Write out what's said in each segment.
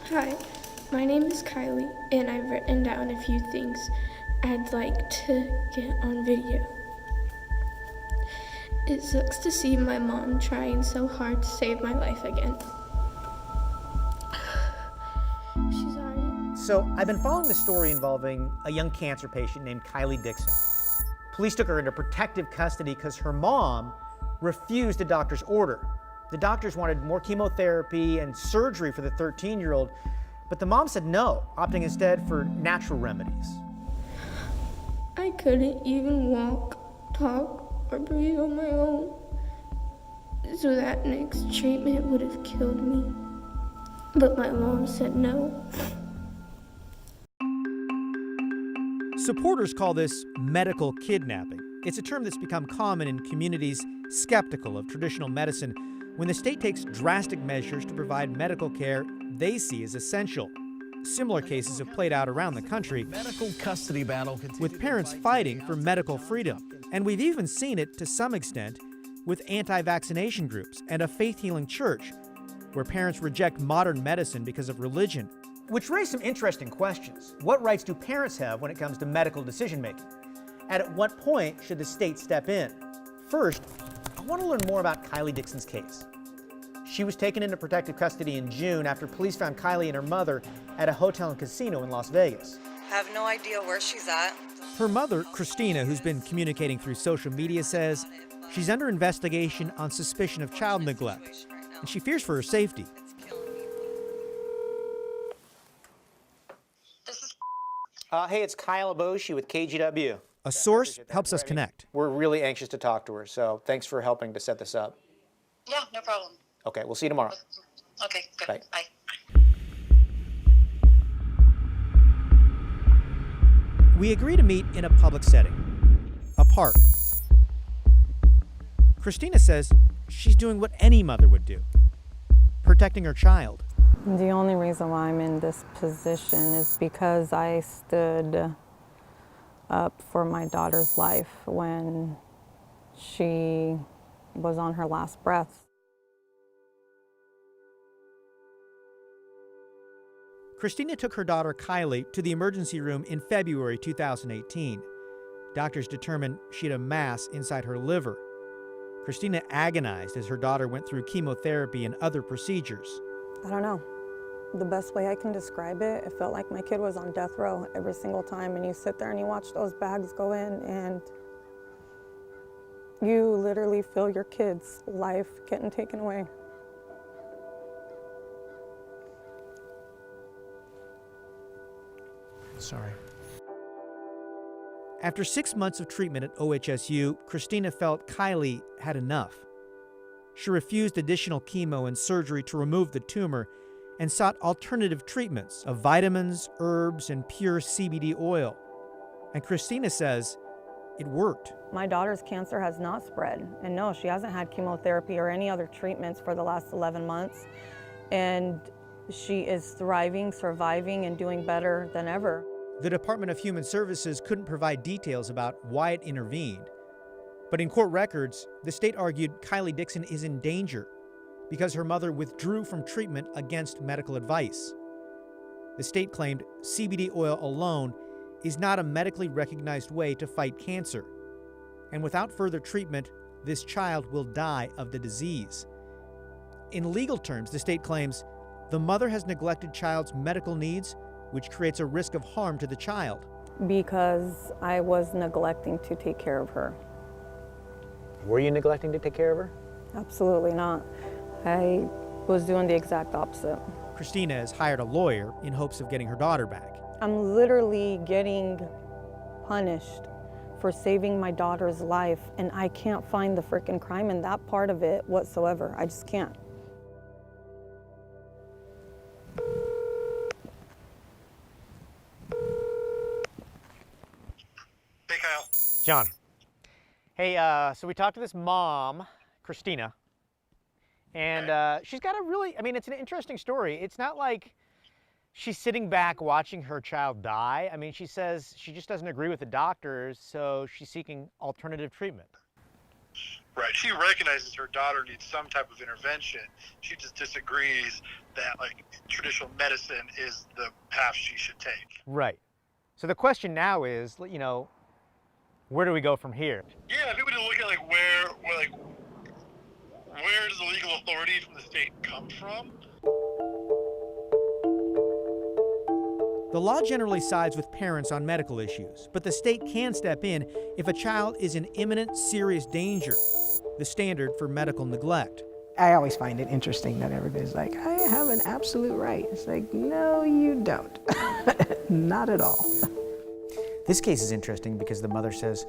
Hi, my name is Kylie, and I've written down a few things I'd like to get on video. It sucks to see my mom trying so hard to save my life again. She's already... So I've been following the story involving a young cancer patient named Kylie Dixon. Police took her into protective custody because her mom refused a doctor's order. The doctors wanted more chemotherapy and surgery for the 13-year-old, but the mom said no, opting instead for natural remedies. I couldn't even walk, talk, or breathe on my own, so that next treatment would have killed me. But my mom said no. Supporters call this medical kidnapping. It's a term that's become common in communities skeptical of traditional medicine when the state takes drastic measures to provide medical care they see as essential. Similar cases have played out around the country, Medical custody battle with parents fighting for medical freedom. And we've even seen it to some extent with anti-vaccination groups and a faith-healing church where parents reject modern medicine because of religion. Which raised some interesting questions. What rights do parents have when it comes to medical decision-making? And at what point should the state step in? First, I want to learn more about Kylie Dixon's case. She was taken into protective custody in June after police found Kylie and her mother at a hotel and casino in Las Vegas. Have no idea where she's at. Her mother, Christina, who's been communicating through social media, says she's under investigation on suspicion of child neglect, and she fears for her safety. Hey, it's Kyle Aboshi with KGW. A source helps us connect. We're really anxious to talk to her, so thanks for helping to set this up. Yeah, no problem. Okay, we'll see you tomorrow. Okay, good. Bye. Bye. We agree to meet in a public setting, a park. Christina says she's doing what any mother would do, protecting her child. The only reason why I'm in this position is because I stood up for my daughter's life when she was on her last breath. Christina took her daughter Kylie to the emergency room in February 2018. Doctors determined she had a mass inside her liver. Christina agonized as her daughter went through chemotherapy and other procedures. I don't know. The best way I can describe it, it felt like my kid was on death row every single time, and you sit there and you watch those bags go in and you literally feel your kid's life getting taken away. Sorry. After 6 months of treatment at OHSU, Christina felt Kylie had enough. She refused additional chemo and surgery to remove the tumor and sought alternative treatments of vitamins, herbs, and pure CBD oil. And Christina says it worked. My daughter's cancer has not spread, and no, she hasn't had chemotherapy or any other treatments for the last 11 months, and she is thriving, surviving, and doing better than ever. The Department of Human Services couldn't provide details about why it intervened. But in court records, the state argued Kylie Dixon is in danger because her mother withdrew from treatment against medical advice. The state claimed CBD oil alone is not a medically recognized way to fight cancer. And without further treatment, this child will die of the disease. In legal terms, the state claims the mother has neglected child's medical needs, which creates a risk of harm to the child. Because I was neglecting to take care of her. Were you neglecting to take care of her? Absolutely not. I was doing the exact opposite. Christina has hired a lawyer in hopes of getting her daughter back. I'm literally getting punished for saving my daughter's life, and I can't find the freaking crime in that part of it whatsoever. I just can't. Hey, Kyle. John. Hey, so we talked to this mom, Christina, and she's got a really, it's an interesting story. It's not like she's sitting back watching her child die. She says she just doesn't agree with the doctors, so she's seeking alternative treatment. Right. She recognizes her daughter needs some type of intervention. She just disagrees that like traditional medicine is the path she should take. Right. So the question now is, where do we go from here? Yeah, if we were to look at like where does the legal authority from the state come from? The law generally sides with parents on medical issues, but the state can step in if a child is in imminent serious danger, the standard for medical neglect. I always find it interesting that everybody's like, I have an absolute right. It's like, no, you don't. Not at all. This case is interesting because the mother says,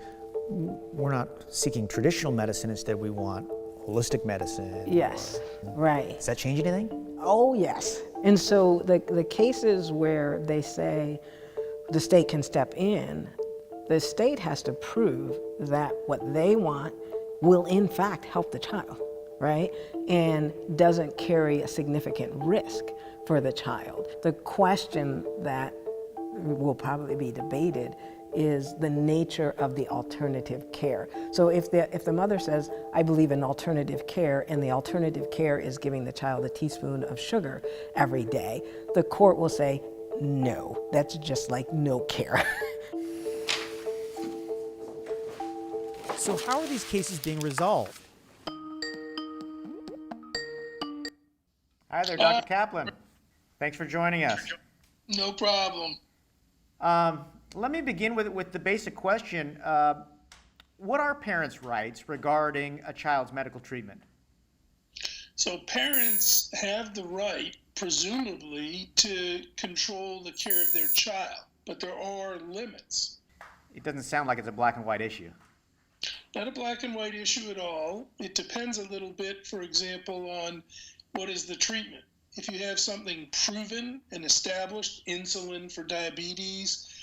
we're not seeking traditional medicine, instead we want holistic medicine. Yes, right. Does that change anything? Oh, yes. And so the cases where they say the state can step in, the state has to prove that what they want will in fact help the child, right? And doesn't carry a significant risk for the child. The question that will probably be debated is the nature of the alternative care. So if the mother says, I believe in alternative care, and the alternative care is giving the child a teaspoon of sugar every day, the court will say, no, that's just like no care. So how are these cases being resolved? Hi there, Dr. Kaplan. Thanks for joining us. No problem. Let me begin with the basic question. What are parents' rights regarding a child's medical treatment? So parents have the right, presumably, to control the care of their child, but there are limits. It doesn't sound like it's a black and white issue. Not a black and white issue at all. It depends a little bit, for example, on what is the treatment. If you have something proven and established, insulin for diabetes,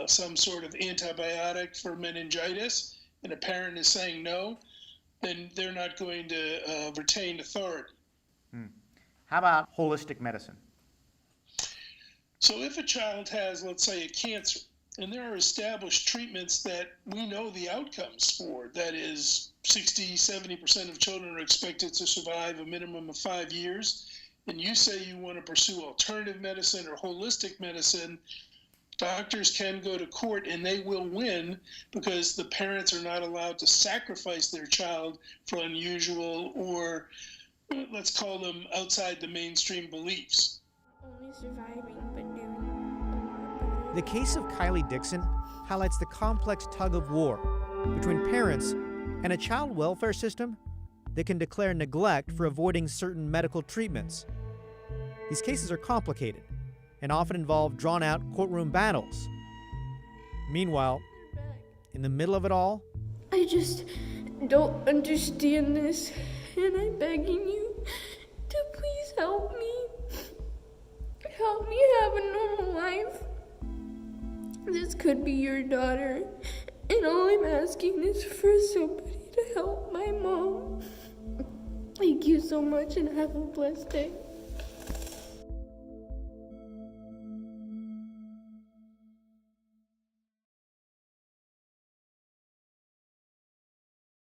some sort of antibiotic for meningitis, and a parent is saying no, then they're not going to retain authority. How about holistic medicine? So if a child has, let's say, a cancer, and there are established treatments that we know the outcomes for, that is 60-70% of children are expected to survive a minimum of 5 years, and you say you want to pursue alternative medicine or holistic medicine, doctors can go to court and they will win because the parents are not allowed to sacrifice their child for unusual or, let's call them, outside the mainstream beliefs. Only surviving, but doing a lot better. The case of Kylie Dixon highlights the complex tug of war between parents and a child welfare system that can declare neglect for avoiding certain medical treatments. These cases are complicated and often involve drawn-out courtroom battles. Meanwhile, in the middle of it all, I just don't understand this, and I'm begging you to please help me. Help me have a normal life. This could be your daughter, and all I'm asking is for somebody to help my mom. Thank you so much, and have a blessed day.